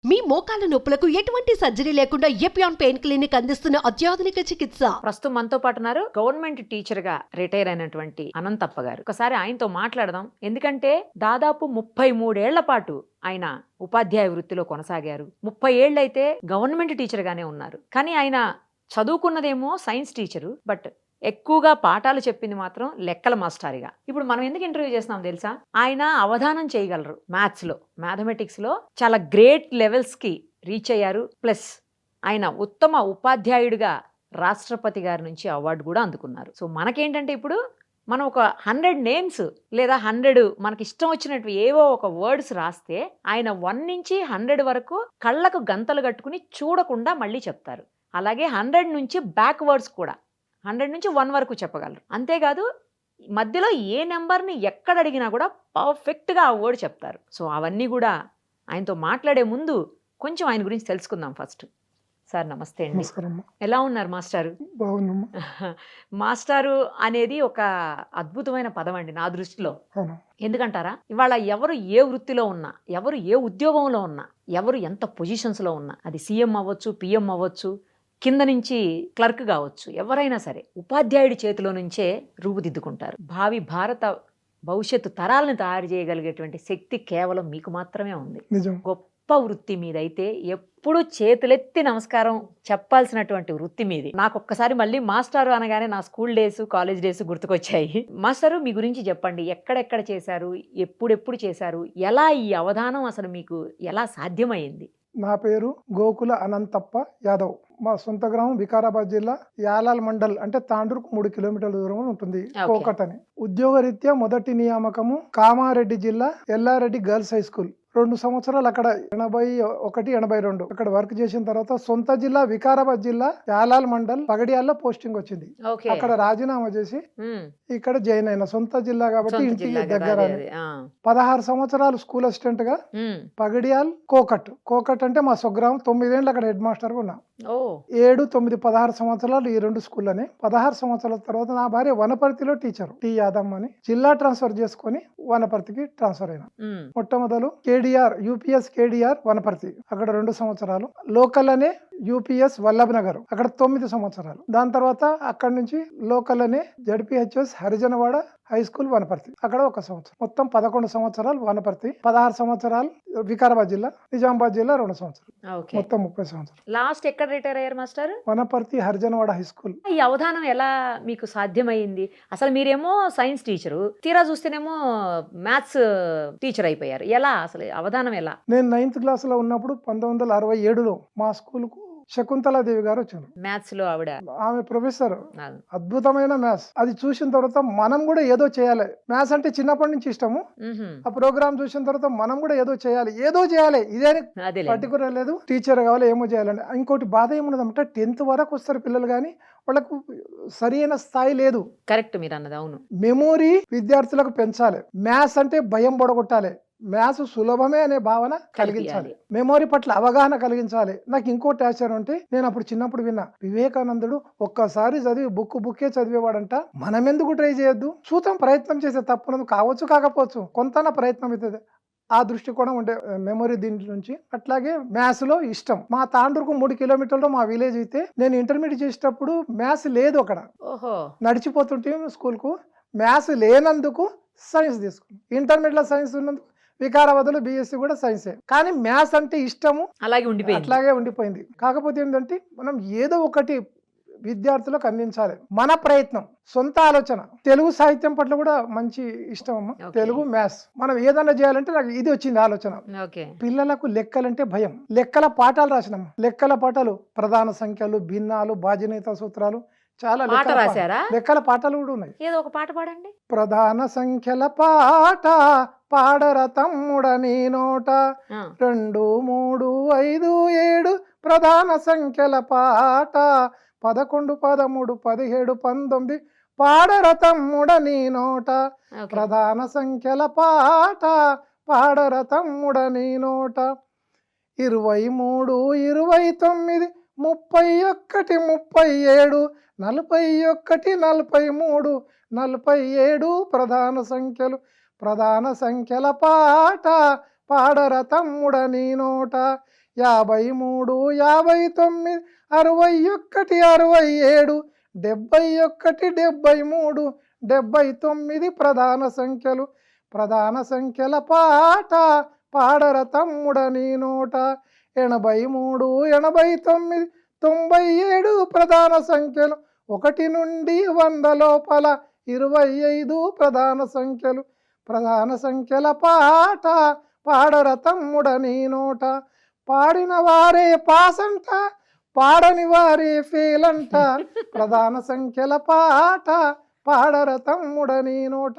మీ మోకాల నొప్పులకు ఎటువంటి సర్జరీ లేకుండా ఎపియాన్ పెయిన్ క్లినిక్ అందిస్తున్న అత్యాధునిక చికిత్స. ప్రస్తుతం మనతో పాటు ఉన్నారు గవర్నమెంట్ టీచర్ గా రిటైర్ అయినటువంటి అనంతప్ప గారు. ఒకసారి ఆయనతో మాట్లాడదాం. ఎందుకంటే దాదాపు 33 ఏళ్ల పాటు ఆయన ఉపాధ్యాయ వృత్తిలో కొనసాగారు. 30 ఏళ్ళైతే గవర్నమెంట్ టీచర్ గానే ఉన్నారు. కానీ ఆయన చదువుకున్నదేమో సైన్స్ టీచరు, బట్ ఎక్కువగా పాఠాలు చెప్పింది మాత్రం లెక్కల మాస్టారిగా. ఇప్పుడు మనం ఎందుకు ఇంటర్వ్యూ చేస్తున్నాం తెలుసా? ఆయన అవధానం చేయగలరు. మ్యాథమెటిక్స్ లో చాలా గ్రేట్ లెవెల్స్ కి రీచ్ అయ్యారు. ప్లస్ ఆయన ఉత్తమ ఉపాధ్యాయుడిగా రాష్ట్రపతి గారి నుంచి అవార్డు కూడా అందుకున్నారు. సో మనకేంటంటే ఇప్పుడు మనం ఒక 100 నేమ్స్ లేదా 100 మనకి ఇష్టం వచ్చినట్టు ఏవో ఒక వర్డ్స్ రాస్తే ఆయన 1 నుంచి 100 వరకు కళ్ళకు గంతలు కట్టుకుని చూడకుండా మళ్ళీ చెప్తారు. అలాగే 100 నుంచి బ్యాక్ వర్డ్స్ కూడా 100 నుంచి 1 వరకు చెప్పగలరు. అంతేకాదు మధ్యలో ఏ నెంబర్ని ఎక్కడ అడిగినా కూడా పర్ఫెక్ట్గా ఆ వర్డ్ చెప్తారు. సో అవన్నీ కూడా ఆయనతో మాట్లాడే ముందు కొంచెం ఆయన గురించి తెలుసుకుందాం. ఫస్ట్ సార్ నమస్తే అండి. ఎలా ఉన్నారు మాస్టారు? మాస్టారు అనేది ఒక అద్భుతమైన పదం అండి నా దృష్టిలో. ఎందుకంటారా, ఇవాళ ఎవరు ఏ వృత్తిలో ఉన్నా, ఎవరు ఏ ఉద్యోగంలో ఉన్నా, ఎవరు ఎంత పొజిషన్స్లో ఉన్నా, అది సీఎం అవ్వచ్చు, పిఎం అవ్వచ్చు, కింద నుంచి క్లర్క్ కావచ్చు, ఎవరైనా సరే ఉపాధ్యాయుడి చేతిలో నుంచే రూపుదిద్దుకుంటారు. భావి భారత భవిష్యత్తు తరాలను తయారు చేయగలిగేటువంటి శక్తి కేవలం మీకు మాత్రమే ఉంది. గొప్ప వృత్తి మీదైతే ఎప్పుడు చేతులెత్తి నమస్కారం చెప్పాల్సినటువంటి వృత్తి మీది. నాకు ఒక్కసారి మళ్ళీ మాస్టారు అనగానే నా స్కూల్ డేస్, కాలేజ్ డేస్ గుర్తుకొచ్చాయి. మాస్టారు మీ గురించి చెప్పండి. ఎక్కడెక్కడ చేశారు, ఎప్పుడెప్పుడు చేశారు, ఎలా ఈ అవధానం అసలు మీకు ఎలా సాధ్యమైంది? నా పేరు గోకుల అనంతప్ప యాదవ్. మా సొంత గ్రామం వికారాబాద్ జిల్లా యాలాల్ మండల్, అంటే తాండూరుకు 3 కిలోమీటర్ల దూరంలో ఉంటుంది. కోకట్ అని. ఉద్యోగరీత్యా మొదటి నియామకము కామారెడ్డి జిల్లా ఎల్లారెడ్డి గర్ల్స్ హై స్కూల్. 2 సంవత్సరాలు అక్కడ 81, 82 అక్కడ వర్క్ చేసిన తర్వాత సొంత జిల్లా వికారాబాద్ జిల్లా యాలాల్ మండల్ పగడియాల్లో పోస్టింగ్ వచ్చింది. అక్కడ రాజీనామా చేసి ఇక్కడ జాయిన్ అయిన. సొంత జిల్లా కాబట్టి ఇంటికి దగ్గర. 16 సంవత్సరాలు స్కూల్ అసిస్టెంట్ గా పగడియాల్ కోకట్ అంటే మా స్వగ్రామం. 9 ఏళ్ళు అక్కడ హెడ్ మాస్టర్ గా ఉన్నా. 7, 9, 16 సంవత్సరాలు ఈ 2 స్కూల్లోనే. 16 సంవత్సరాల తర్వాత నా భార్య వనపర్తిలో టీచర్ టి యాదమ్మ అని జిల్లా ట్రాన్స్ఫర్ చేసుకుని వనపర్తికి ట్రాన్స్ఫర్ అయినా. మొట్టమొదలు యూపీఎస్ కేడిఆర్ వనపర్తి, అక్కడ 2 సంవత్సరాలు. లోకల్ అనే యూపీఎస్ వల్లభ్ నగర్, అక్కడ 9 సంవత్సరాలు. దాని తర్వాత అక్కడ నుంచి లోకల్ అనే ZPHS Harijanawada high school Wanaparthy, అక్కడ 1 సంవత్సరం. మొత్తం 11 సంవత్సరాలు వనపర్తి. 16 సంవత్సరాలు వికారాబాద్ జిల్లా, నిజామాబాద్ జిల్లా 2 సంవత్సరాలు, మొత్తం 30 సంవత్సరాలు. లాస్ట్ ఎక్కడ రిటైర్ అయ్యారు master? Wanaparthy Harijanawada high school. ఈ అవధానం ఎలా మీకు సాధ్యమైంది? అసలు మీరేమో సైన్స్ టీచరు, తీరా చూస్తేనేమో మ్యాథ్స్ టీచర్ అయిపోయారు. ఎలా అసలు అవధానం ఎలా? నేను 9th క్లాస్ లో ఉన్నప్పుడు 1967లో మా స్కూల్ కు శకుంతలాదేవి గారు వచ్చారు. మ్యాథ్స్ లో ఆమె ప్రొఫెసర్. అద్భుతమైన మ్యాథ్స్. అది చూసిన తర్వాత మనం కూడా ఏదో చేయాలి. మ్యాథ్స్ అంటే చిన్నప్పటి నుంచి ఇష్టము. ఆ ప్రోగ్రామ్ చూసిన తర్వాత మనం కూడా ఏదో చేయాలి. ఇదే పర్టికులర్ లేదు, టీచర్ కావాలి, ఏమో చేయాలండి. ఇంకోటి బాధ ఏమున్నదంటే 10th వరకు వస్తారు పిల్లలు, కానీ వాళ్ళకు సరైన స్థాయి లేదు. కరెక్ట్ మీరు అన్నది, అవును. మెమోరీ విద్యార్థులకు పెంచాలి. మ్యాథ్స్ అంటే భయం పడగొట్టాలి. మ్యాథ్స్ సులభమే అనే భావన కలిగించాలి. మెమొరీ పట్ల అవగాహన కలిగించాలి. నాకు ఇంకోటి ఆశ్చర్యం అంటే, నేను అప్పుడు చిన్నప్పుడు విన్నా, వివేకానందుడు ఒక్కసారి చదివి బుక్కే చదివేవాడంట. మనం ఎందుకు ట్రై చేయొద్దు? చూద్దాం, ప్రయత్నం చేసే తప్పునది కావచ్చు, కాకపోవచ్చు, కొంత ప్రయత్నం అవుతుంది. ఆ దృష్టికోణం ఉండే మెమొరీ దీని నుంచి. అట్లాగే మ్యాథ్స్ లో ఇష్టం. మా తాండూరుకు 3 కిలోమీటర్లు మా విలేజ్ అయితే, నేను ఇంటర్మీడియట్ చేసేటప్పుడు మ్యాథ్స్ లేదు అక్కడ. నడిచిపోతుంటే స్కూల్ కు. మ్యాథ్స్ లేనందుకు సైన్స్ తీసుకున్నాం. ఇంటర్మీడియట్ లో సైన్స్ ఉన్నందుకు వికారాబాద్ లో బీఎస్సీ కూడా సైన్సే. కానీ మ్యాథ్స్ అంటే ఇష్టము అట్లాగే ఉండిపోయింది. కాకపోతే ఏంటంటే, మనం ఏదో ఒకటి విద్యార్థులకు అందించాలి. మన ప్రయత్నం, సొంత ఆలోచన. తెలుగు సాహిత్యం పట్ల కూడా మంచి ఇష్టం అమ్మ. తెలుగు, మ్యాథ్స్ మనం ఏదన్నా చేయాలంటే నాకు ఇది వచ్చింది ఆలోచన. పిల్లలకు లెక్కలంటే భయం. లెక్కల పాఠాలు రాసినాం. లెక్కల పాఠాలు, ప్రధాన సంఖ్యలు, భిన్నాలు, బాధ్యత సూత్రాలు, చాలా లెక్కల పాఠాలు కూడా ఉన్నాయి. ఏదో ఒక పాట పాడండి. ప్రధాన సంఖ్యల పాట పాడర తమ్ముడ నీ నోట, 2, 3, 5, 7 ప్రధాన సంఖ్యల పాట, 11, 13, 17, 19 పాడర తమ్ముడ నీ నోట. ప్రధాన సంఖ్యల పాట పాడర తమ్ముడ నీ నోట. 23, 29, 31, 37, 41, 43, 47 ప్రధాన సంఖ్యల పాట పాడర తమ్ముడ నీ నోట. 53, 59, 61, 67, 71, 73 ప్రధాన సంఖ్యలు. ప్రధాన సంఖ్యల పాట పాడర తమ్ముడ నీ నోట. 83, 89, 97 ప్రధాన సంఖ్యలు. 1 నుండి 100 లోపల 25 ప్రధాన సంఖ్యలు. ప్రధాన సంఖ్యల పాట పాడర తమ్ముడ నీ నోట. పాడిన వారే పాసంట, పాడని వారే ఫెయిల్ అంట. ప్రధాన సంఖ్యల పాట పాడర తమ్ముడ నీ నోట.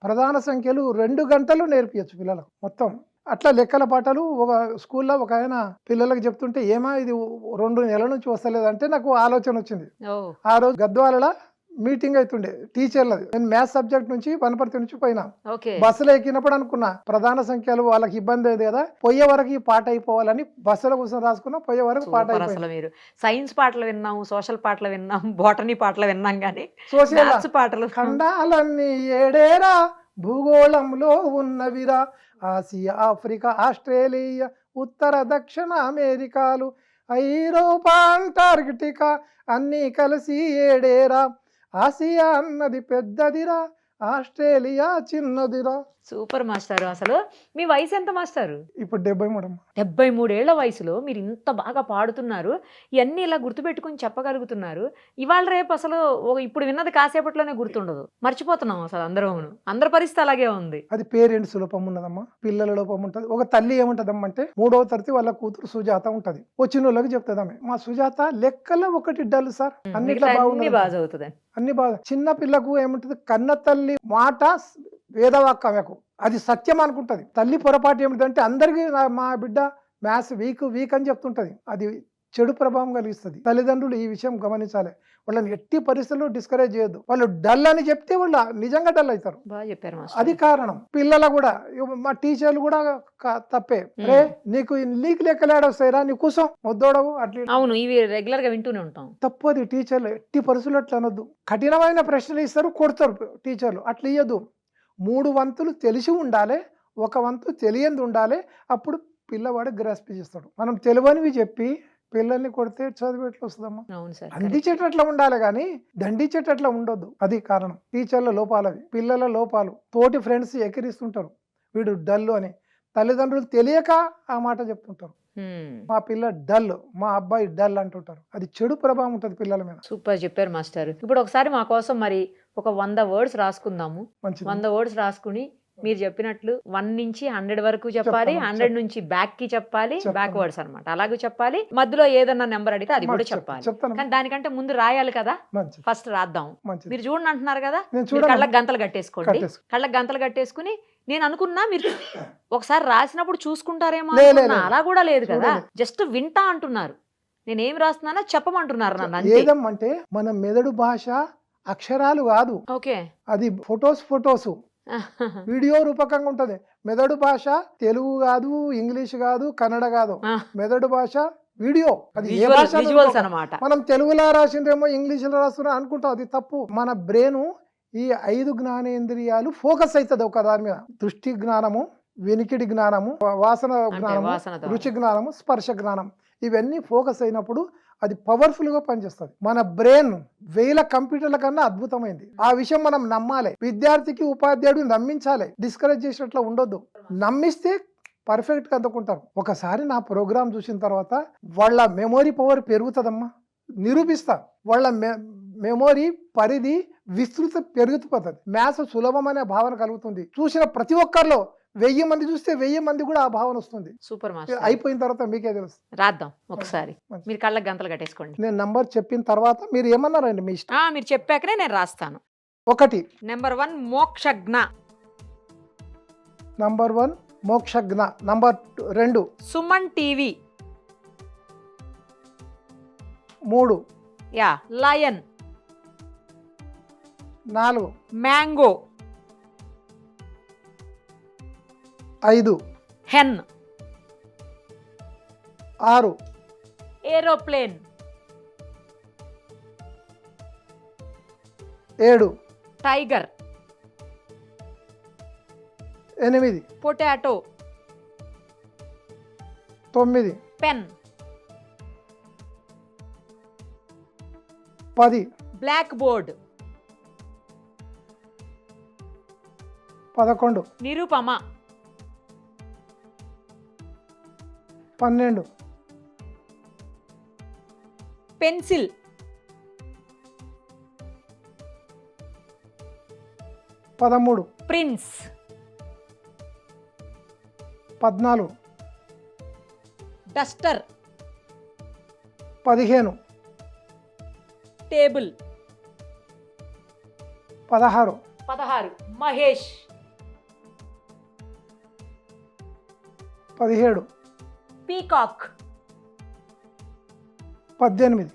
ప్రధాన సంఖ్యలు 2 గంటలు నేర్పించచ్చు పిల్లలకు మొత్తం. అట్లా లెక్కల పాటలు ఒక స్కూల్లో ఒక ఆయన పిల్లలకు చెప్తుంటే ఏమా ఇది 2 నెలల నుంచి వస్తలేదంటే నాకు ఆలోచన వచ్చింది. ఆ రోజు గద్వాలలో మీటింగ్ అవుతుండే టీచర్లది. నేను మ్యాథ్స్ సబ్జెక్ట్ నుంచి వనపర్తి నుంచి పోయినా. బస్సులో ఎక్కినప్పుడు అనుకున్నా ప్రధాన సంఖ్యలు వాళ్ళకి ఇబ్బంది అయింది కదా, పోయే వరకు ఈ పాట అయిపోవాలని బస్సులో కూర్చొని రాసుకున్నా. పోయే వరకు పాట అయిపోయింది. మీరు సైన్స్ పాటలు విన్నాం, సోషల్ పాటలు విన్నాం, బోటనీ పాటలు విన్నాం, కానీ సోషల్ పాటలు ఖండాలన్నీ ఏడేరా భూగోళంలో ఉన్నవిరా. ఆసియా, ఆఫ్రికా, ఆస్ట్రేలియా, ఉత్తర దక్షిణ అమెరికాలు, ఐరోపా, అంటార్కిటికా అన్నీ కలిసి ఏడేరా. ఆసియా అన్నది పెద్దదిరా, ఆస్ట్రేలియా చిన్నదిరా. సూపర్ మాస్టారు. అసలు మీ వయసు ఎంత మాస్టారు? ఇప్పుడు 73. 73 ఏళ్ల వయసులో మీరు ఇంత బాగా పాడుతున్నారు, ఇవన్నీ ఇలా గుర్తుపెట్టుకుని చెప్పగలుగుతున్నారు. ఇవాళ రేపు అసలు ఇప్పుడు విన్నది కాసేపట్లోనే గుర్తుండదు, మర్చిపోతున్నాం అసలు అందరి పరిస్థితి అలాగే ఉంది. అది పేరెంట్స్ లోపం ఉన్నదమ్మా, పిల్లల లోపం ఉంటది. ఒక తల్లి ఏముంటదమ్మా అంటే 3వ తరగతి వాళ్ళ కూతురు సుజాత ఉంటది, వచ్చిన వాళ్ళకి చెప్తుందమ్మ మా సుజాత లెక్కలో 1 డల్ సార్, అన్నిట్లో బాగా చదువుతుంది, అన్ని బాగా. చిన్న పిల్లకు ఏముంటది, కన్న తల్లి మాట వేదవాక్యకు అది సత్యం అనుకుంటది. తల్లి పొరపాటు ఏమిటంటే అందరికీ మా బిడ్డ మ్యాథ్స్ వీక్ అని చెప్తుంటది. అది చెడు ప్రభావం కలిగిస్తుంది. తల్లిదండ్రులు ఈ విషయం గమనించాలి. వాళ్ళని ఎట్టి పరిస్థితుల్లో డిస్కరేజ్ చేయొద్దు. వాళ్ళు డల్ అని చెప్తే వాళ్ళు నిజంగా డల్ అవుతారు. బాగా చెప్పారు. అది కారణం. పిల్లల కూడా మా టీచర్లు కూడా తప్పే. రే నీకు లెక్కలేడ వస్తాయిరా, నీ కూసం వద్దోడవు అట్లా. అవును, ఇవి రెగ్యులర్ గా వింటూనే ఉంటాం. తప్పు అది. టీచర్లు ఎట్టి పరిస్థితులు అట్లా అనొద్దు. కఠినమైన ప్రశ్నలు ఇస్తారు, కొడతారు టీచర్లు. అట్లా ఇయ్యద్దు. 3 వంతులు తెలిసి ఉండాలి, 1 వంతు తెలియంది ఉండాలి. అప్పుడు పిల్లవాడు గ్రాస్ప్ చేస్తాడు. మనం తెలియనివి చెప్పి పిల్లల్ని కొడితే చదువు ఎట్లా వస్తుందమ్మా? అందించేటట్లా ఉండాలి కానీ దండించేటట్లా ఉండొద్దు. అది కారణం. టీచర్ల లోపాలవి, పిల్లల లోపాలు. తోటి ఫ్రెండ్స్ ఎక్కిరిస్తుంటారు వీడు డల్లు అని. తల్లిదండ్రులు తెలియక ఆ మాట చెప్తుంటారు, మా పిల్ల డల్, మా అబ్బాయి డల్ అంటుంటారు. అది చెడు ప్రభావం ఉంటుంది పిల్లల మీద. సూపర్ చెప్పారు మాస్టర్. ఇప్పుడు ఒకసారి మా కోసం మరి ఒక 100 వర్డ్స్ రాసుకుందాము. 100 వర్డ్స్ రాసుకుని మీరు చెప్పినట్లు 1 నుంచి 100 వరకు చెప్పాలి, 100 నుంచి బ్యాక్ కి చెప్పాలి, బ్యాక్ వర్డ్స్ అనమాట. అలాగే చెప్పాలి. మధ్యలో ఏదన్నా నెంబర్ అడిగితే అది కూడా చెప్పాలి. కానీ దానికంటే ముందు రాయాలి కదా, ఫస్ట్ రాద్దాం. మీరు చూడండి అంటున్నారు కదా, కళ్ళకి గంతలు కట్టేసుకోండి. కళ్ళకి గంతలు కట్టేసుకుని నేను అనుకున్నా మీరు ఒకసారి రాసినప్పుడు చూసుకుంటారేమో అనుకున్నా. అలా కూడా లేదు కదా, జస్ట్ వింటా అంటున్నారు. నేనేం రాస్తున్నానో చెప్పమంటున్నారు నన్ను. ఏదంటే మన మెదడు భాష అక్షరాలు కాదు, ఓకే, అది ఫొటోస్ వీడియో రూపకంగా ఉంటది. మెదడు భాష తెలుగు కాదు, ఇంగ్లీష్ కాదు, కన్నడ కాదు. మెదడు భాష వీడియో. అది ఏ భాష అన్నమాట. మనం తెలుగులో రాసిందేమో ఇంగ్లీష్ లో రాస్తున్నా అనుకుంటాం, అది తప్పు. మన బ్రెయిన్ ఈ 5 జ్ఞానేంద్రియాలు ఫోకస్ అవుతుంది ఒక దాని మీద. దృష్టి జ్ఞానము, వినికిడి జ్ఞానము, వాసన జ్ఞానము, రుచి జ్ఞానము, స్పర్శ జ్ఞానం, ఇవన్నీ ఫోకస్ అయినప్పుడు అది పవర్ఫుల్ గా పనిచేస్తుంది. మన బ్రెయిన్ 1000 కంప్యూటర్ల కన్నా అద్భుతమైంది. ఆ విషయం మనం నమ్మాలి. విద్యార్థికి ఉపాధ్యాయుడు నమ్మించాలి, డిస్కరేజ్ చేసినట్లు ఉండొద్దు. నమ్మిస్తే పర్ఫెక్ట్ గా అందుకుంటారు. ఒకసారి నా ప్రోగ్రామ్ చూసిన తర్వాత వాళ్ళ మెమొరీ పవర్ పెరుగుతుందమ్మా, నిరూపిస్తా. వాళ్ళ మెమొరీ పరిధి విస్తృత పెరుగుతుపోతుంది. మ్యాథ్స్ సులభమనే భావన కలుగుతుంది. చూసిన ప్రతి ఒక్కరిలో 1000 మంది చూస్తే 1000 మంది కూడా ఆ భావన వస్తుంది. Super master. అయిపోయిన తర్వాత మీకే తెలుసు. రాద్దాం ఒకసారి. మీరు కళ్ళకి గంతలు కట్టేసుకోండి. నేను నంబర్ చెప్పిన తర్వాత మీరు ఏమన్నారండి మీ ఇష్టం. మీరు చెప్పాకనే నేను రాస్తాను. 1 number 1 Mokshagna. Number 1 Mokshagna. Number 2 Suman TV. 3 lion. 4 mango. 5 hen. 6 aeroplane. 7 tiger. 8 potato. 9 pen. 10, blackboard. 11, Nirupama. 12, pencil. 13, prince. 14, duster. 15, table. 16, 16 Mahesh. 17, peacock. 18,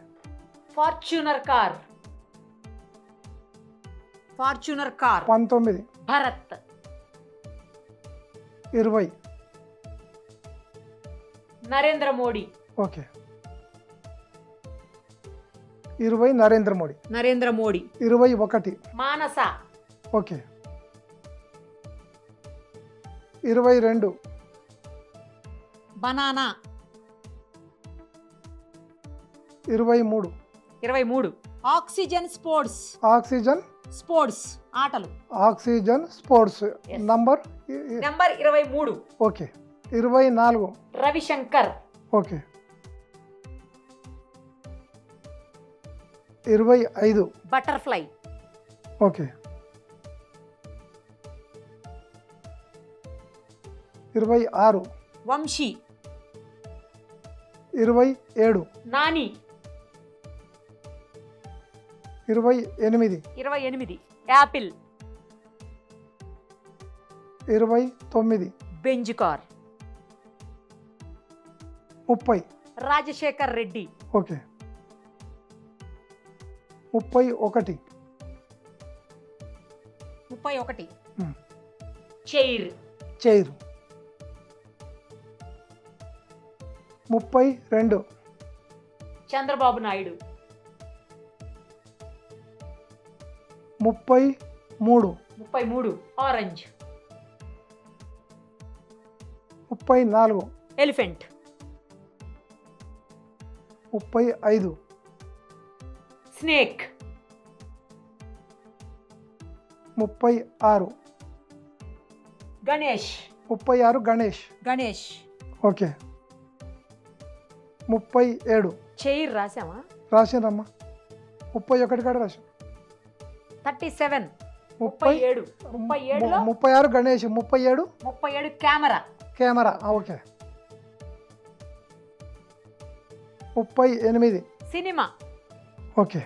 Fortuner car. Fortuner car. 19, Bharat. 20. Narendra Modi. Okay, 20 Narendra Modi. Narendra Modi. 21, Manasa. Okay, 22, banana. 23, 23 oxygen sports. Oxygen sports ఆటలు. Oxygen sports. Yes. Number number 23 okay, 24, Ravishankar. Okay, 25, butterfly. Okay, 26, Vamsi. 27, Nani. 28, 28 apple. 29, Benz car. 30, Rajasekhar Reddy. Okay, 31, 31 Hmm. Chair. Chair. 32, Chandrababu Naidu. 33, 33 orange. 34, elephant. 35, snake. 36, Ganesh. 36 Ganesh. Ganesh. Okay, 37 chair రాసామా? రాసినమ్మా. 31 కాడ రాసి. 37 37 37లో 36 Ganesh. 37 37 camera. Camera. Okay, 38, cinema. Okay,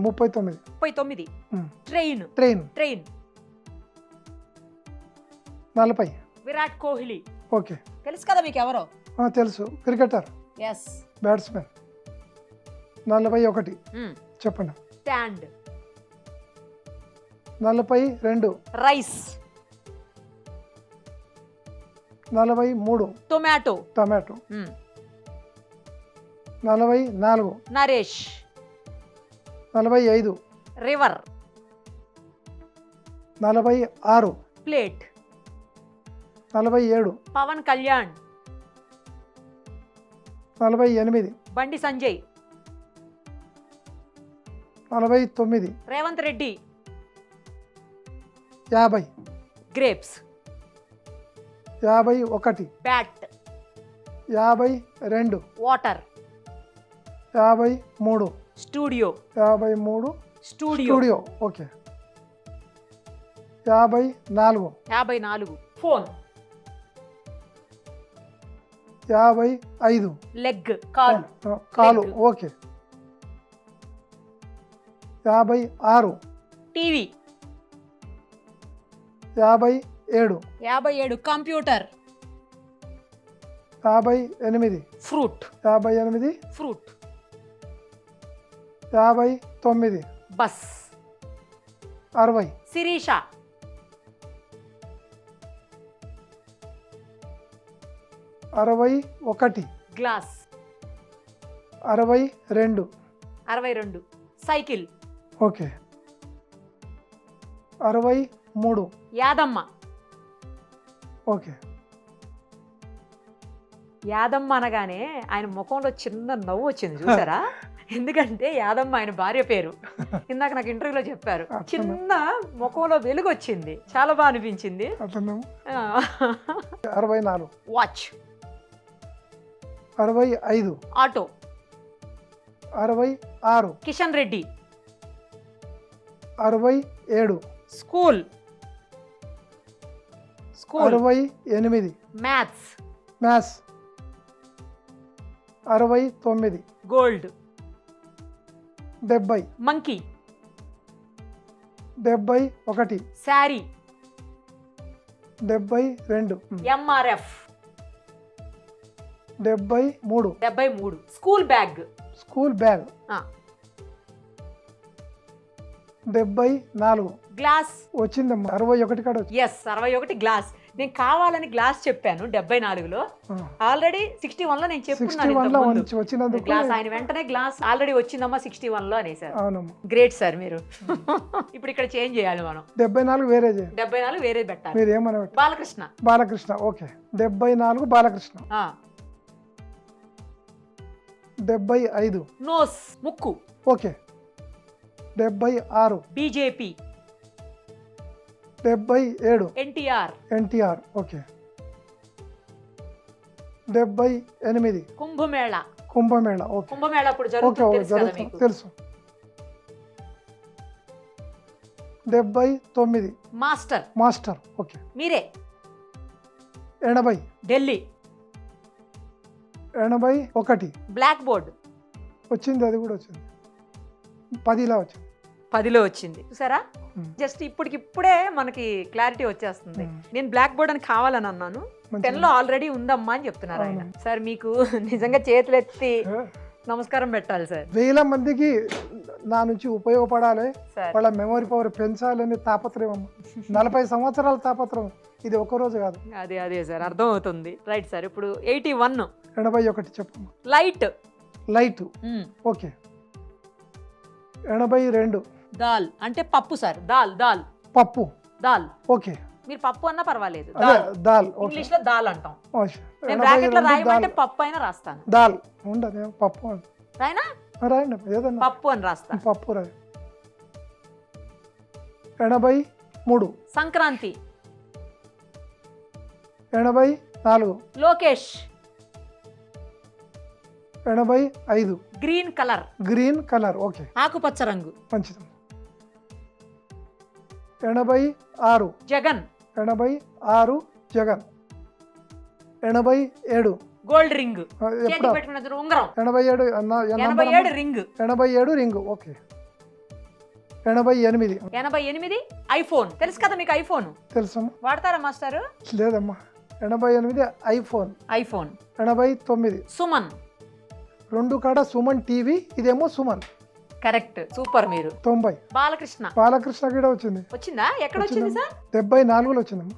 39, 39 train. Train. Train. 40, Virat Kohli. Okay, తెలుసు కదా మీకు ఎవరో? తెలుసు, క్రికెటర్, ఎస్. బ్యాట్స్మెన్. 41 చెప్పండి. Stand. 42, rice. 43, tomato. Tomato. 44, Naresh. 45, river. 46, plate. 47, Pawan Kalyan. 48, Bandi Sanjay. 49, Revanth Reddy. 50, grapes. 51, bat. 52, water. 53, studio. 53, studio. Studio. Okay, 54, 54 phone. 55, leg. కాలు. కాలు. Leg. Okay, 56, TV. 57, 57 computer. 58, fruit. 58, fruit. 59, bus. 60, Sirisha. 61, glass. 62, 62 cycle. Okay, 63, Yadamma. Okay, Yadamma అనగానే ఆయన ముఖంలో చిన్న నవ్వు వచ్చింది చూసారా? ఎందుకంటే యాదమ్మ ఆయన భార్య పేరు. ఇందాక నాకు ఇంటర్వ్యూలో చెప్పారు. చిన్న ముఖంలో వెలుగు వచ్చింది, చాలా బాగా అనిపించింది. 64. Watch. 65. Auto. 66. Kishan Reddy. 67. School. 68. Maths. Maths. 69. Gold. 70. Monkey. 71. Sari. 72. MRF. 73. 73. School bag. School bag. 74. Glass. వచ్చిందమ్మా 61 కాడ వచ్చింది. Yes, 61 glass. నేను కావాలని గ్లాస్ చెప్పాను 74లో. ఆల్రెడీ 61లో నేను చెప్పుకున్నాను. 61లో వచ్చినందుకు గ్లాస్ ఆయన వెంటనే గ్లాస్ ఆల్రెడీ వచ్చిందమ్మా 61లో అనేసారు. అవునమ్మా. గ్రేట్ సార్ మీరు. ఇప్పుడు ఇక్కడ చేంజ్ చేయాలి మనం. 74 వేరే చేయండి. 74 వేరే పెట్టాలి. మీరు ఏమన్నా పెట్టండి. బాలకృష్ణ. బాలకృష్ణ. ఓకే. 74 బాలకృష్ణ. 75. నోస్, ముక్కు. Okay. 76. BJP. 77. NTR. NTR. Okay. 78. Kumbhamela. Kumbhamela. Okay. Kumbhamela ఇప్పుడు ఓకే. జరుగుతుంది తెలుసు కదా జరుగుతుంది, మీకు. తెలుసు. 79. మాస్టర్. మాస్టర్. ఓకే. మీరే. 80. ఢిల్లీ. 81. Blackboard. వచ్చింది, అది కూడా వచ్చింది. 10లో వచ్చింది. 10లో వచ్చింది చూసారా? జస్ట్ ఇప్పుడే మనకి క్లారిటీ వచ్చేస్తుంది. నేను బ్లాక్ బోర్డ్ అని కావాలని అన్నాను, 10లో ఆల్రెడీ ఉందమ్మా అని చెప్తున్నారు ఆయన. సార్ మీకు నిజంగా చేతులెత్తి నమస్కారం పెట్టాలి సార్. వేల మందికి నా నుంచి ఉపయోగపడాలి, సార్. వాళ్ళ మెమరీ పవర్ పెంచాలని తాపత్రయం అమ్మ. 40 సంవత్సరాల తాపత్రయం, ఇది ఒక రోజు కాదు. అదే సార్, అర్థం అవుతుంది. Right sir. ఇప్పుడు 81. 81 చెప్పమ్మా. లైట్. లైట్. ఓకే. 82. దాల్ అంటే పప్పు సార్. దాల్. దాల్. పప్పు. దాల్. ఓకే. మీరు పప్పు అన్నా పర్వాలేదు. అదే దాల్. ఓకే. ఇంగ్లీష్ లో దాల్ అంటాం. ఓకే. నేను బ్రాకెట్ లో 82 రాయమంటే దాల్. పప్పు అయినా రాస్తాను. దాల్ ఉండదు, పప్పు అని రాయనా? రాయండి ఏదన్నా. పప్పు అని రాస్తాను. పప్పు రాయి. 83. Sankranti. 84. Lokesh. 85. Green colour. Green colour. Okay. ఆకుపచ్చ రంగు. మంచిది. 86. జగన్. 86 జగన్. 87. Gold ring. ఎప్పుడు? చేతికి పెట్టుకున్న ఉంగరం. 87 87 రింగ్. 87 రింగ్. ఓకే. 88. 88 ఐఫోన్. తెలుసు కదా మీకు ఐఫోన్? తెలుసమ్మా. వాడతారా మాస్టారు? లేదమ్మా. 88 ఐఫోన్. ఐఫోన్. 89. సుమన్. 2 కాడ సుమన్ టీవీ, ఇదేమో సుమన్. కరెక్ట్. సూపర్ మీరు. 90. బాలకృష్ణ. బాలకృష్ణ కూడా వచ్చింది. వచ్చిందా? ఎక్కడ వచ్చింది సార్? 74లో వచ్చిందమ్మా.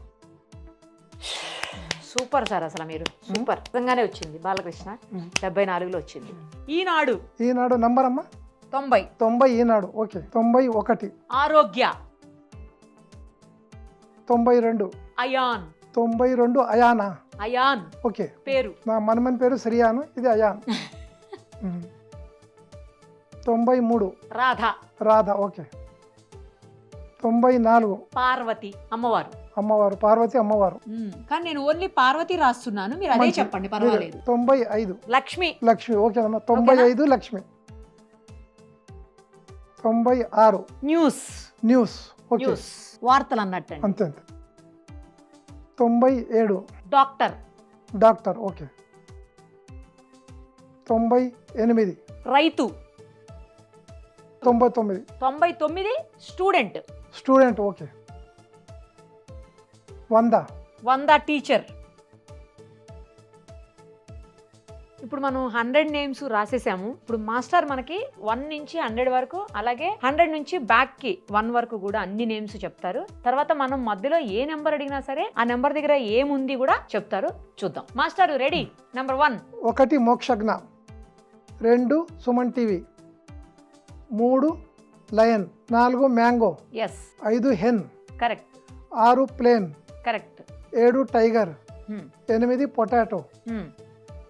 సూపర్ సార్, అసలు మీరు సూపర్. నిజంగానే వచ్చింది బాలకృష్ణ. 74లో వచ్చింది. ఈనాడు. ఈనాడు నంబర్ అమ్మా. 90. 90 ఈనాడు. ఓకే. 91. ఆరోగ్య. 92. అయాన్. 92 అయానా. అయాన్ ఓకే. పేరు. నా మనమని పేరు శ్రీయాను, ఇది అయాన్. 93. రాధ. రాధ. ఓకే. 94. పార్వతి అమ్మవారు. అమ్మవారు. పార్వతి అమ్మవారు. కానీ నేను ఓన్లీ పార్వతి రాస్తున్నాను, మీరు అదే చెప్పండి పర్వాలేదు. 95. లక్ష్మి. లక్ష్మి. ఓకే అమ్మా. 95 Lakshmi. 96. News. News. Okay. News వార్తలు అన్నట్టు. అంతే అంతే. 97. డాక్టర్. డాక్టర్. ఓకే. 98. రైతు. 99. 99 స్టూడెంట్. స్టూడెంట్. ఓకే. 100. 100 టీచర్. ఇప్పుడు మనం 100 నేమ్స్ రాసేసాము. ఇప్పుడు మాస్టర్ మనకి 1 నుంచి 100 వరకు, అలాగే 100 నుంచి బ్యాక్ కి 1 వరకు కూడా అన్ని నేమ్స్ చెప్తారు. తర్వాత మనం మధ్యలో ఏ నెంబర్ అడిగినా సరే ఆ నెంబర్ దగ్గర ఏముంది కూడా చెప్తారు. చూద్దాం. Master ready? Number 1. 1 Mokshagna. 2 Suman TV. 3 lion. 4 mango. Yes. 5 hen. Correct. 6 plane. Correct. 7 tiger. 8 potato.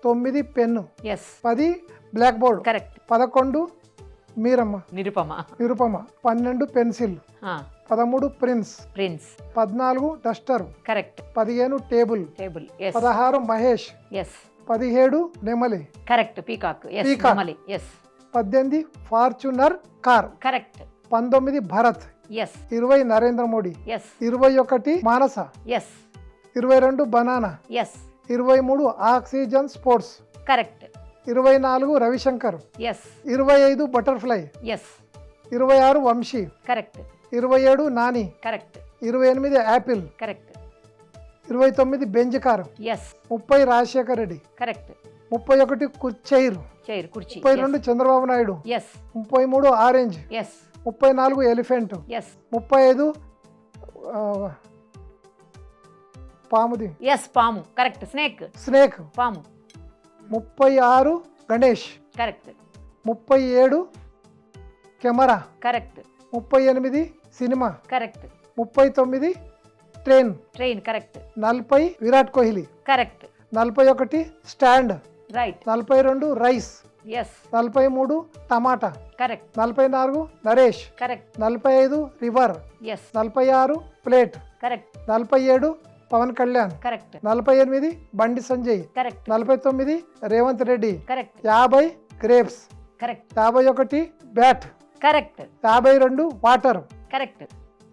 9 pen, yes 10 blackboard, correct 11 మీరమ్మ Nirupama Nirupama, 12 pencil, 13 prince, prince 14 duster, correct 15 table, table yes 16 Mahesh, yes 17 నెమలి, కరెక్ట్ పీకాక్ ఎస్ Peacock. నెమలి yes 18 Fortuner car, correct 19 Bharat, yes 20 Narendra Modi, yes 21 Manasa, yes 22 banana, yes 23 oxygen sports, correct 24 Ravishankar, yes 25 butterfly, yes 26 Vamsi, correct 27 Nani, correct 28 apple, correct 29 Benz car, yes 30 Rajasekhar Reddy, correct 31 chair, chair కుర్చీ 32 Chandrababu Naidu, yes 33 orange, yes 34 elephant, yes 35 పాముది yes పాము correct snake snake, పాము 36 Ganesh, correct 37 camera, correct 38 cinema, correct 39 train, train correct 40 Virat Kohli, correct 41 stand, right 42 rice, yes 43 tomato, correct 44 Naresh, correct 45 river, yes 46 plate, correct 47 Pawan Kalyan, correct 48 Bandi Sanjay, correct 49 Revanth Reddy, correct 50 grapes, correct 51 bat, correct 52 water, correct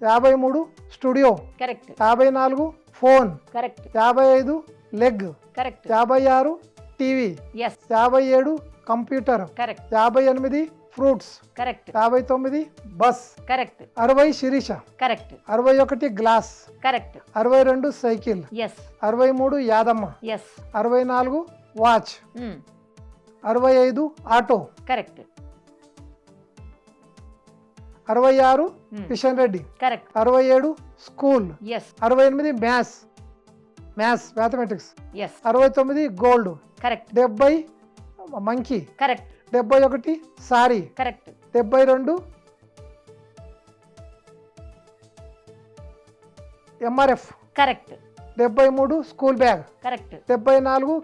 53 studio, correct 54 phone, correct 55 leg, correct 56 TV, yes 57 computer, correct 58 fruits, correct 59 bus, correct 60 Sirisha, correct 61 glass, correct 62 cycle, yes 63 Yadamma, yes 64 watch, 65 auto, correct 66 Kishan Reddy, correct 67 school, yes 68 mathematics, yes 69 gold, correct 70 monkey, correct 71 sari, correct 72 MRF, correct 73 school bag, correct 74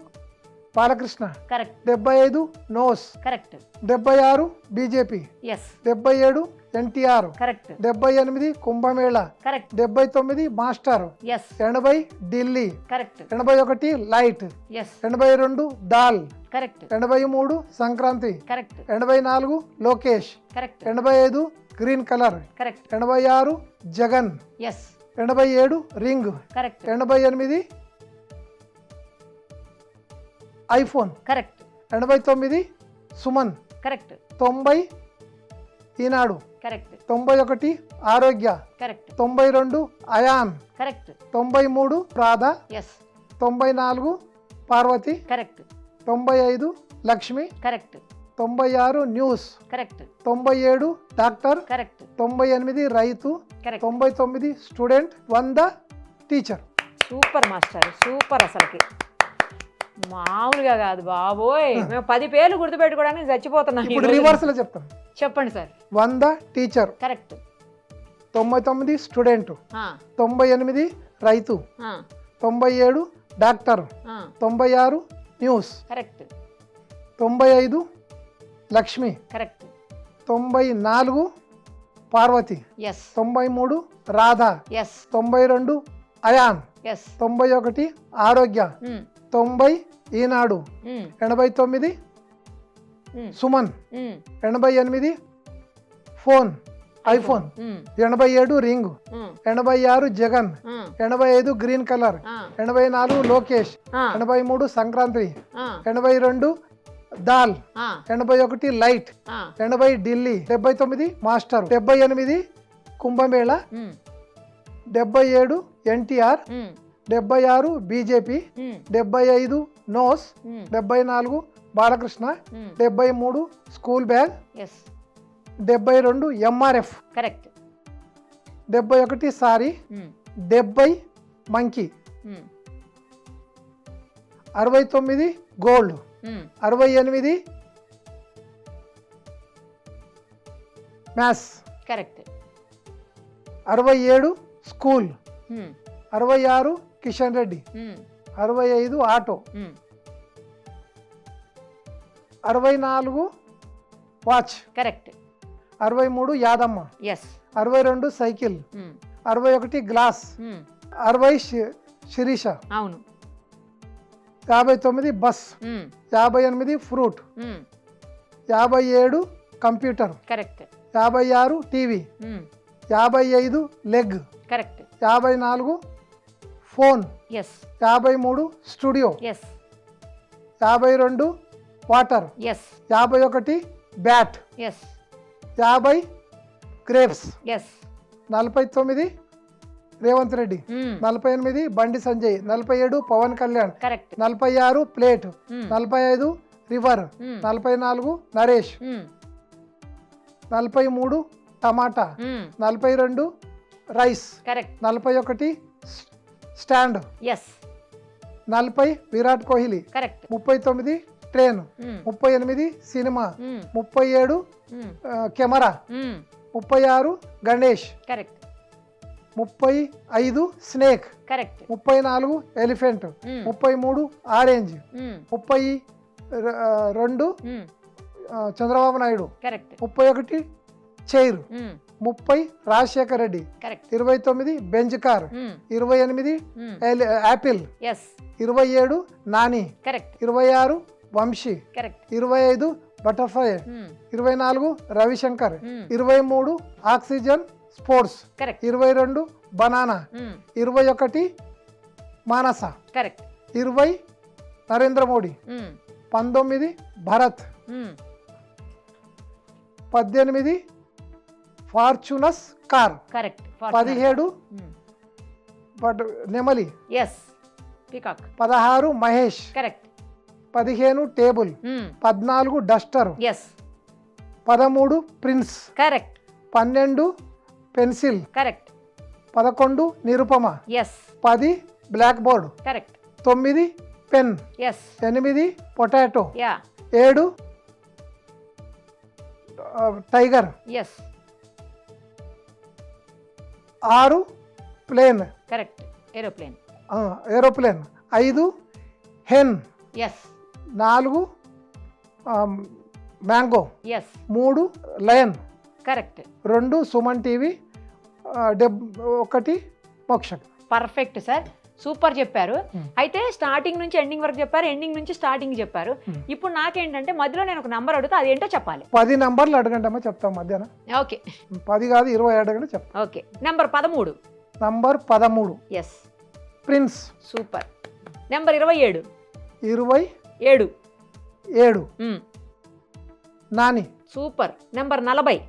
Balakrishna, correct 75 nose, correct 76 BJP, yes 77 NTR, correct 78 Kumbhamela, correct 79 master, yes 80 Delhi, correct 81 light, yes 82 dal, correct 83 Sankranti, correct 84 Lokesh, correct 85 green colour, correct 86 Jagan, yes 87 ring, correct 88 iPhone, correct 89 Suman, correct 90 Eenadu, correct 91 Arogya, correct 92 Ayan, correct 93 Radha, yes 94 Parvati, correct 95 Lakshmi, correct 96 news, correct 97 doctor, correct 98 రైతు, correct 99 student, 100 teacher. Super master super అసలుకి మామూలుగా కాదు బాబోయ్ మేము 10 పేర్లు గుర్తుపెట్టుకోవడానికి చచ్చిపోతున్నాం ఇప్పుడు reverse లో చెప్తాను. చెప్పండి సార్ 100 టీచర్, కరెక్ట్ 99 స్టూడెంట్, 98 రైతు, 97 doctor, 96 news, correct 95 Lakshmi, correct 94 Parvati, yes 93 Radha, yes 92 Ayan, yes 91 Arogya, 90 Eenadu, 89 Suman, 88 phone iPhone, 87 ring, 86 Jagan, 85 green colour, 84 Lokesh, 83 Sankranti, 82 dal, 81 light, 80 Delhi, 79 master, 78 Kumbhamela, 77 NTR, 76 BJP, 75 nose, 74 Balakrishna, 73 school bag, yes 72 MRF, correct 71 sari, 70 monkey, 69 gold, 68 maths, correct 67 school, 66 Kishan Reddy, 65 auto, 64 watch, correct. 63 Yadamma, yes. 62 cycle, 61 glass, 60 Sirisha, అవును. 59 bus, 58 fruit, 57 computer, correct. 56 TV, 55 leg, correct. 54 phone, yes. 53 studio, yes. 52 water, yes. 51 bat, yes. 50 grapes, yes. 49 Revanth Reddy, 48 Bandi Sanjay, 47 Pawan Kalyan, correct. 46 plate, 45 river, 44 Naresh, 43 tomato, 42 rice, correct. 41 stand, yes. 40 Virat Kohli, correct. 39 train, 38 cinema, 37 camera, 36 Ganesh, correct. 35 snake, correct. 34 elephant, 33 orange, 32 Chandrababu Naidu, correct. 31 chair, 30 Rajasekhar Reddy, correct. 29 Benz car, 28 apple, yes. 27 Nani, correct. 26 Vamsi, correct. 25 butterfly, 24 Ravishankar, 23 oxygen sports, correct. 22 banana, 21 Manasa, correct. 20 Narendra Modi, 19 Bharat, 18 Fortuner car, correct. 17 నెమలి, yes. Peacock, 16 Mahesh, correct. 15 table, 14 duster, yes. 13 prince, correct. 12 pencil, correct. 11 Nirupama, yes. 10 blackboard, correct. 9 pen, yes. 8 potato, yeah. 7 tiger, yes. 6 plane, correct. Aeroplane, aeroplane, 5 hen, yes. 4 mango, yes. 3 lion, correct. 2 Suman TV, 1 Mokshagna. Perfect sir, super చెప్పారు. అయితే starting నుంచి ending వరకు చెప్పారు, ending నుంచి starting చెప్పారు. ఇప్పుడు నాకేంటంటే మధ్యలో నేను ఒక నంబర్ అడుగుతా, అదేంటో చెప్పాలి. 10 నంబర్లు అడగండి అమ్మా, చెప్తాం మధ్యాహ్నం. ఓకే. 10 కాదు 20 అడగండి చెప్తాం. Okay. Number 13. Number 13 yes. Prince. Super. Number 27. 27 Nani. Super. Number 40.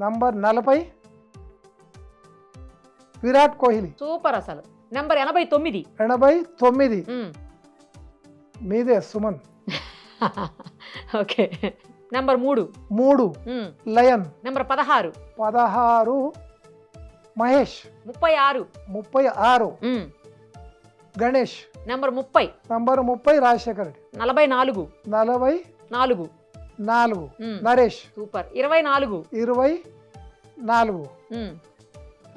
Number 40 Virat Kohli. Super అసలు. నెంబర్ 89. 89 మీదే Suman. Okay. Number 3 lion. Number 16 Mahesh. 36 Ganesh. Number 30 number 30 Rajasekhar Reddy. 44 Naresh. Super. 24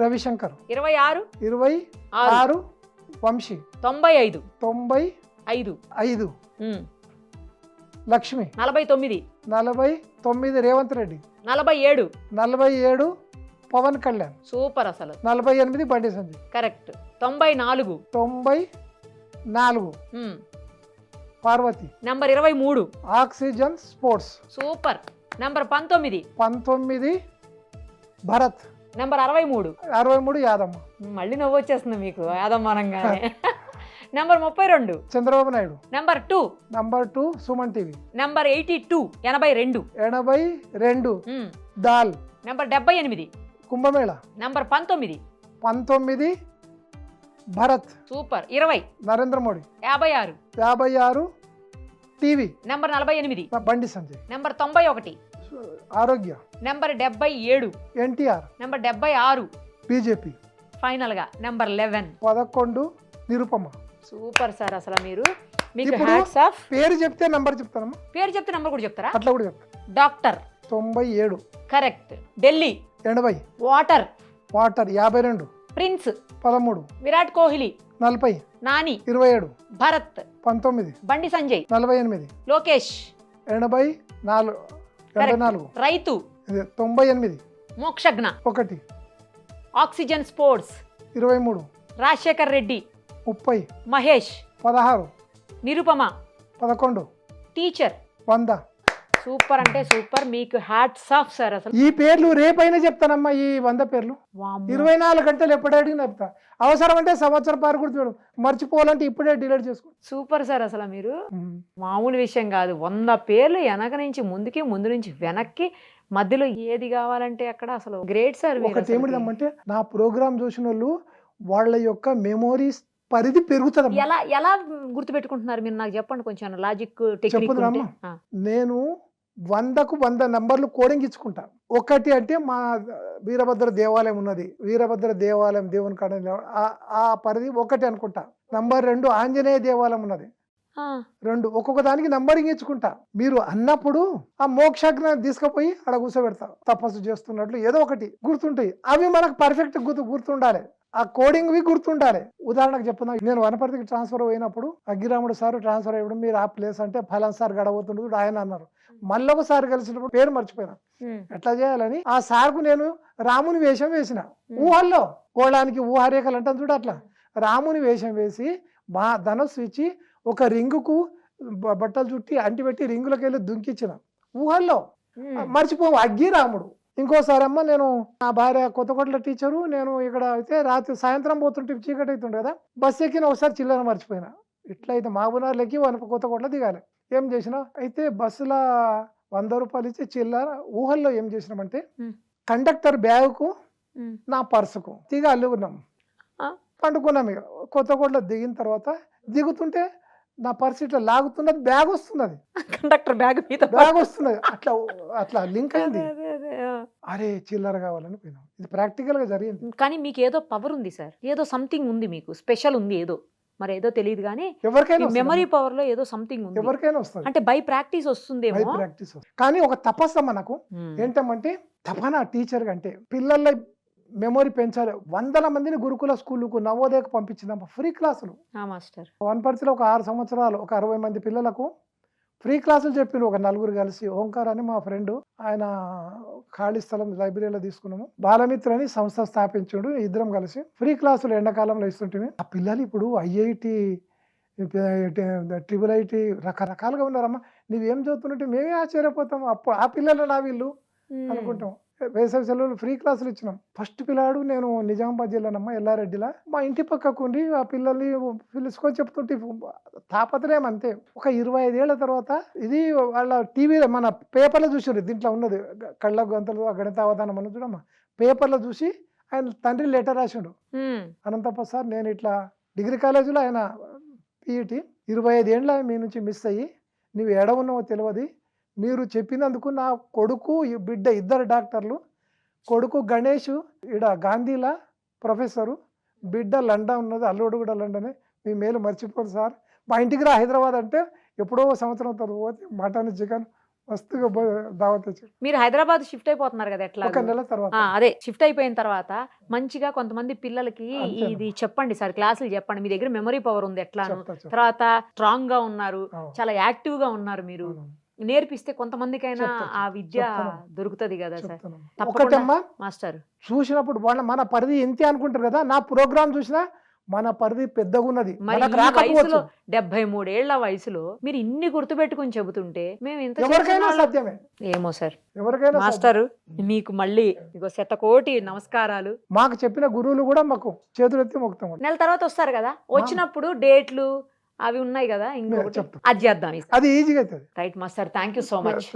Ravishankar. 26 Vamsi. 95 Lakshmi. 49 Revanth Reddy. 47 Pawan Kalyan. Super అసలు. 48 Bandi Sanjay. Correct. 94 Parvati. Number 23 oxygen sports. Super. Number 19 Bharat. Number 63 Yadamma. మళ్ళీ నవ్వు వచ్చేస్తుంది మీకు యాదమ్మానంగానే. Number 32 Chandrababu Naidu. Number 2 Suman TV. Number 82 82 దాల్. Number 78 Kumbh Mela. Number 19 Bharat. Super. 20 Narendra Modi. 56 TV. Number 48 Bandi Sanjay. Number 91 Arogya. Number 77 NTR. Number 76 BJP. Final గా నెంబర్ 11 11 నిరుపమ. సూపర్ సార్ అసలు మీరు. మీకు ఇప్పుడు హ్యాట్స్ ఆఫ్. పేరు చెప్తే నంబర్ చెప్తానమ్మా. పేరు చెప్తే నంబర్ కూడా చెప్తారా? అట్లా కూడా చెప్తా. Doctor. 97 correct. Delhi. 80 water. 52 prince. 13 Virat Kohli. 40 Nani. 27 Bharat. 19 Bandi Sanjay. 48 Lokesh. 84 84 రైతు, 98 Mokshagna, 1 oxygen sports, 23 Rajasekhar Reddy, 30 Mahesh, 16 Nirupama, 11 teacher. 100. Super అంటే సూపర్, మీకు హ్యాట్స్ ఆఫ్ సార్. అసలు ఈ పేర్లు రేపైనా చెప్తానమ్మా, ఈ 100 పేర్లు వామ్మో. 24 గంటలు ఎప్పుడు అడిగినా చెప్తా. అవసరం అంటే సంవత్సరం పారు గుర్తు మర్చిపోవాలంటే ఇప్పుడే డిలీట్ చేసుకో. సూపర్ సార్, అసలు మీరు మామూలు విషయం కాదు. 100 పేర్లు వెనక నుంచి ముందుకి, ముందు నుంచి వెనక్కి, మధ్యలో ఏది కావాలంటే అక్కడ. అసలు గ్రేట్ సార్. ఒకటి ఏమిటంటే నా ప్రోగ్రామ్ చూసిన వాళ్ళు వాళ్ళ యొక్క మెమోరీస్ పరిధి పెరుగుతుంది. ఎలా ఎలా గుర్తుపెట్టుకుంటున్నారు మీరు? నాకు చెప్పండి కొంచెం లాజిక్ టెక్నిక్. చెప్పుదమ్మా, నేను 100కు 100 నంబర్లు కోడింగ్ ఇచ్చుకుంటా. ఒకటి అంటే మా వీరభద్ర దేవాలయం ఉన్నది, వీరభద్ర దేవాలయం దేవుని కాడ ఆ పరిధి 1 అనుకుంటా. నంబర్ 2 ఆంజనేయ దేవాలయం ఉన్నది, 2 ఒక్కొక్క దానికి నంబరింగ్ ఇచ్చుకుంటా. మీరు అన్నప్పుడు ఆ మోక్షజ్ఞ తీసుకుపోయి అక్కడ కూర్చోబెడతా. తపస్సు చేస్తున్నట్లు ఏదో ఒకటి గుర్తుంటాయి. అవి మనకు పర్ఫెక్ట్ గుర్తుండాలి. ఆ కోడింగ్ వి గుర్తుండాలి. ఉదాహరణకు చెప్తున్నా, నేను వనపర్తికి ట్రాన్స్ఫర్ అయినప్పుడు అగ్గిరాముడు సార్ ట్రాన్స్ఫర్ అయ్యడం, మీరు ఆ ప్లేస్ అంటే ఫలాన్ సార్ గడబోతుండదు ఆయన అన్నారు. మళ్ళీ ఒకసారి కలిసినప్పుడు పేరు మర్చిపోయినా. ఎట్లా చేయాలని ఆ సార్కు నేను రాముని వేషం వేసిన. ఊహల్లో కోడానికి ఊహారేఖలు అంటాను చూడు, అట్లా రాముని వేషం వేసి మా ధనస్సు ఇచ్చి ఒక రింగుకు బట్టలు చుట్టి అంటిపెట్టి రింగులకి వెళ్ళి దుంకిచ్చిన. ఊహల్లో మర్చిపోవు అగ్గి రాముడు. ఇంకోసారి అమ్మ, నేను నా భార్య కొత్తకోట్ల టీచరు, నేను ఇక్కడ అయితే రాత్రి సాయంత్రం పోతుంటే చీకటి అవుతుండే కదా, బస్సు ఎక్కిన ఒకసారి చిల్లర మర్చిపోయినా. ఇట్లయితే మహబూబ్నగర్కి కొత్తకోట్ల దిగాలి. ఏం చేసినా అయితే బస్సులో 100 రూపాయలు ఇచ్చి చిల్లర. ఊహల్లో ఏం చేసినామంటే కండక్టర్ బ్యాగుకు నా పర్సుకు దిగా అల్లుకున్నాం, పండుకున్నాం. ఇక కొత్తకోట్ల దిగిన తర్వాత దిగుతుంటే నా పర్సు ఇట్లా లాగుతున్నది, బ్యాగ్ వస్తున్నది, కండక్టర్ బ్యాగ్ వస్తున్నది. అట్లా అట్లా లింక్ అయింది. అరే చిల్లర కావాలని పోయినాం. ఇది ప్రాక్టికల్ గా జరిగింది. కానీ మీకు ఏదో పవర్ ఉంది సార్, ఏదో సంథింగ్ ఉంది, మీకు స్పెషల్ ఉంది ఏదో, మరి ఏదో తెలియదు కానీ ఎవరికైనా మెమరీ పవర్ లో ఏదో సంథింగ్ ఉంది. ఎవరికైనా వస్తుంది, అంటే బై ప్రాక్టీస్ వస్తుందేమో. By practice. కానీ ఒక తపస్సు మనకు ఏంటంటే తపన టీచర్ అంటే పిల్లల మెమొరీ పెంచాలి. 100 మందిని గురుకుల స్కూలుకు నవోదయకు పంపించిందాం, ఫ్రీ క్లాసులు. వనపర్తిలో ఒక 6 సంవత్సరాలు ఒక 60 మంది పిల్లలకు ఫ్రీ క్లాసులు చెప్పిండు. ఒక 4 కలిసి ఓంకార్ అని మా ఫ్రెండ్, ఆయన ఖాళీ స్థలం లైబ్రరీలో తీసుకున్నాము. బాలమిత్ర అని సంస్థ స్థాపించుడు. 2 కలిసి ఫ్రీ క్లాసులు ఎండాకాలంలో ఇస్తుంటే ఆ పిల్లలు ఇప్పుడు IIT, IIT రకరకాలుగా ఉన్నారమ్మా. నువ్వేం చదువుతున్నట్టు మేమే ఆశ్చర్యపోతాము. అప్పుడు ఆ పిల్లలు నా వీళ్ళు అనుకుంటాం. వేసవి సెలవులు ఫ్రీ క్లాసులు ఇచ్చినాం. ఫస్ట్ పిల్లాడు నేను నిజామాబాద్ జిల్లానమ్మా, ఎల్లారెడ్డిలా. మా ఇంటి పక్కకుండి ఆ పిల్లల్ని పిలుచుకొని చెప్తుంటే తాపత్రయం అంతే. ఒక 25 ఏళ్ల తర్వాత ఇది వాళ్ళ టీవీలో మన పేపర్లో చూసారు. దీంట్లో ఉన్నది కళ్ళ గంతలు గణిత అవధానం అని చూడమ్మా. పేపర్లో చూసి ఆయన తండ్రి లెటర్ రాసిండు, అనంతప్ప సార్ నేను ఇట్లా డిగ్రీ కాలేజీలో ఆయన PET 25 ఏళ్ళ మీ నుంచి మిస్ అయ్యి నువ్వు ఎడ ఉన్నావో తెలియదు. మీరు చెప్పినందుకు నా కొడుకు బిడ్డ 2 డాక్టర్లు, కొడుకు గణేష్ ఈడ గాంధీలా ప్రొఫెసరు, బిడ్డ లండన్ ఉన్నది, అల్లుడు కూడా లండనే. మీ మేలు మర్చిపోరు సార్. మా ఇంటికి రా హైదరాబాద్ అంటే ఎప్పుడో సంవత్సరం తర్వాత మటన్ చికెన్ మస్తుగా దావత్ వచ్చాడు. మీరు హైదరాబాద్ షిఫ్ట్ అయిపోతున్నారు కదా, ఎట్లా? 1 నెల తర్వాత. అదే షిఫ్ట్ అయిపోయిన తర్వాత మంచిగా కొంతమంది పిల్లలకి ఇది చెప్పండి సార్, క్లాసులు చెప్పండి. మీ దగ్గర మెమరీ పవర్ ఉంది, ఎట్లా తర్వాత స్ట్రాంగ్ గా ఉన్నారు, చాలా యాక్టివ్ గా ఉన్నారు. మీరు నేర్పిస్తే కొంతమందికైనా ఆ విద్య దొరుకుతుంది కదా సార్. ఒకటమ్మా మాస్టర్ చూసినప్పుడు మన పరిధి ఎంతే అనుకుంటారు కదా, నా ప్రోగ్రామ్ చూసినా మన పరిధి పెద్దగా ఉన్నది. 73 ఏళ్ల వయసులో మీరు ఇన్ని గుర్తుపెట్టుకుని చెబుతుంటే మేము ఎవరికైనా సాధ్యమే. ఏమో సార్, ఎవరికైనా మాస్టర్ మీకు మళ్ళీ 100,000 నమస్కారాలు. మాకు చెప్పిన గురువులు కూడా మాకు చేతులెత్తి మొక్కుతాం. నెల తర్వాత వస్తారు కదా, వచ్చినప్పుడు డేట్లు అవి ఉన్నాయి కదా, ఇంకొకటి అది చేద్దాం. అది ఈజీగా అవుతుంది. Right master, thank you so much.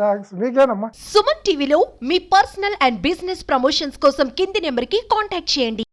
మీకేనమ్మా. సుమన్ టీవీలో మీ పర్సనల్ అండ్ బిజినెస్ ప్రమోషన్స్ కోసం కింది నెంబర్కి కాంటాక్ట్ చేయండి.